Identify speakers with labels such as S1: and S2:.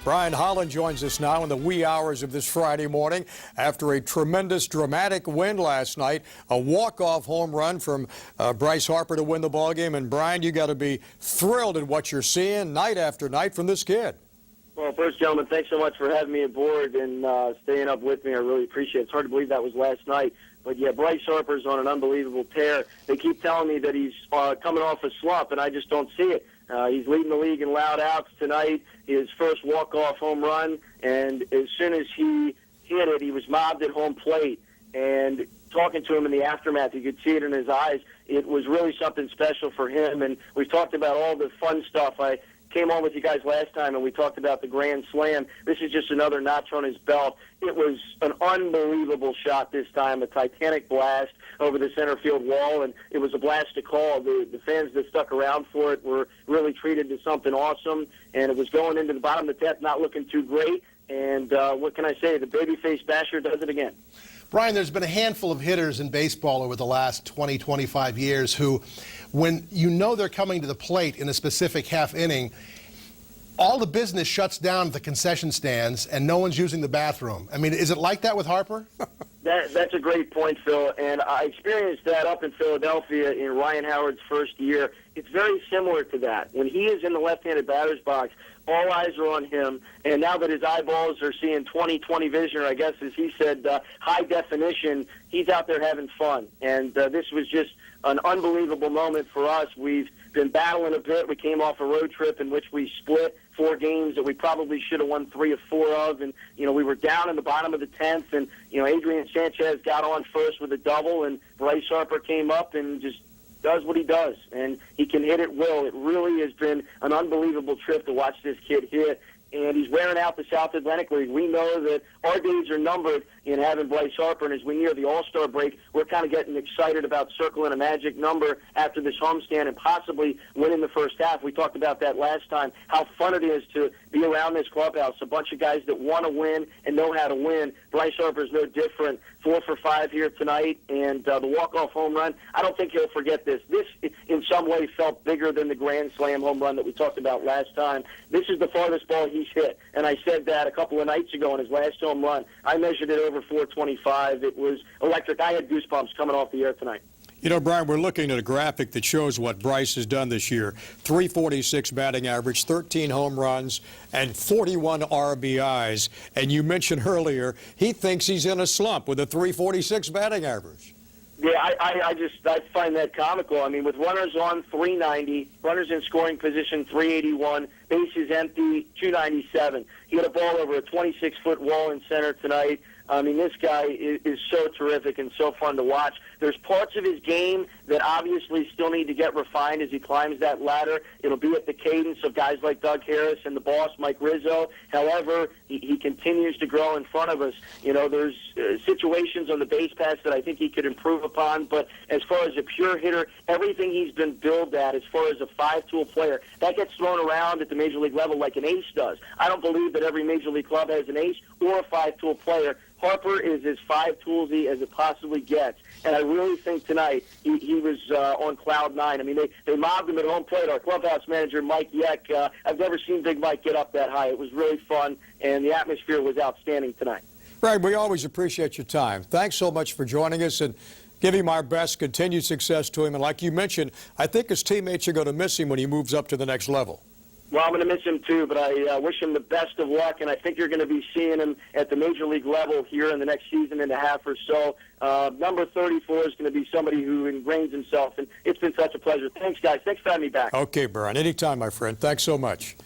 S1: Bryan Holland joins us now in the wee hours of this Friday morning after a tremendous, dramatic win last night. A walk-off home run from Bryce Harper to win the ballgame. And, Bryan, you got to be thrilled at what you're seeing night after night from this kid.
S2: Well, first, gentlemen, thanks so much for having me aboard and staying up with me. I really appreciate it. It's hard to believe that was last night. But, yeah, Bryce Harper's on an unbelievable tear. They keep telling me that he's coming off a slump, and I just don't see it. He's leading the league in loud outs tonight, his first walk-off home run, and as soon as he hit it, he was mobbed at home plate. And talking to him in the aftermath, you could see it in his eyes. It was really something special for him, and we've talked about all the fun stuff. I came on with you guys last time, and we talked about the Grand Slam. This is just another notch on his belt. It was an unbelievable shot this time, a titanic blast over the center field wall, and it was a blast to call. The fans that stuck around for it were really treated to something awesome, and it was going into the bottom of the 10th, not looking too great. And what can I say? The babyface basher does it again.
S3: Bryan, there's been a handful of hitters in baseball over the last 20, 25 years who, when you know they're coming to the plate in a specific half inning, all the business shuts down at the concession stands and no one's using the bathroom. I mean, is it like that with Harper?
S2: That's a great point, Phil, and I experienced that up in Philadelphia in Ryan Howard's first year. It's very similar to that. When he is in the left-handed batter's box, all eyes are on him, and now that his eyeballs are seeing 20/20 vision, or I guess as he said, high definition, he's out there having fun. And this was just an unbelievable moment for us. We've been battling a bit. We came off a road trip in which we split 4 games that we probably should have won 3 or 4 of, and we were down in the bottom of the 10th, and Adrian Sanchez got on first with a double, and Bryce Harper came up and just does what he does, and he can hit at will. It really has been an unbelievable trip to watch this kid hit, and he's wearing out the South Atlantic League. We know that our days are numbered in having Bryce Harper, and as we near the All-Star break, we're kind of getting excited about circling a magic number after this homestand and possibly winning the first half. We talked about that last time, how fun it is to be around this clubhouse, a bunch of guys that want to win and know how to win. Bryce Harper's no different. 4 for 5 here tonight, and the walk-off home run, I don't think he'll forget this. This, in some way, felt bigger than the Grand Slam home run that we talked about last time. This is the farthest ball he's hit, and I said that a couple of nights ago in his last home run. I measured it over 425. It was electric. I had goosebumps coming off the air tonight.
S1: Bryan, we're looking at a graphic that shows what Bryce has done this year. 346 batting average, 13 home runs, and 41 RBIs. And you mentioned earlier he thinks he's in a slump with a 346 batting average.
S2: Yeah, I find that comical. I mean, with runners on 390, runners in scoring position 381, bases empty 297. He had a ball over a 26-foot wall in center tonight. I mean, this guy is so terrific and so fun to watch. There's parts of his game that obviously still need to get refined as he climbs that ladder. It'll be at the cadence of guys like Doug Harris and the boss, Mike Rizzo. However, he continues to grow in front of us. There's situations on the base paths that I think he could improve upon, but as far as a pure hitter, everything he's been billed at as far as a 5-tool player, that gets thrown around at the major league level like an ace does. I don't believe that every major league club has an ace or a 5-tool player. Harper is as 5-toolsy as it possibly gets, and I really think tonight he was on cloud 9. I mean, they mobbed him at home plate. Our clubhouse manager, Mike Yeck, I've never seen Big Mike get up that high. It was really fun, and the atmosphere was outstanding tonight.
S1: Right, we always appreciate your time. Thanks so much for joining us, and give him our best, continued success to him. And like you mentioned, I think his teammates are going to miss him when he moves up to the next level.
S2: Well, I'm going to miss him too, but I wish him the best of luck, and I think you're going to be seeing him at the major league level here in the next season and a half or so. Number 34 is going to be somebody who ingrains himself, and it's been such a pleasure. Thanks, guys. Thanks for having me back.
S1: Okay, Bryan. Anytime, my friend. Thanks so much.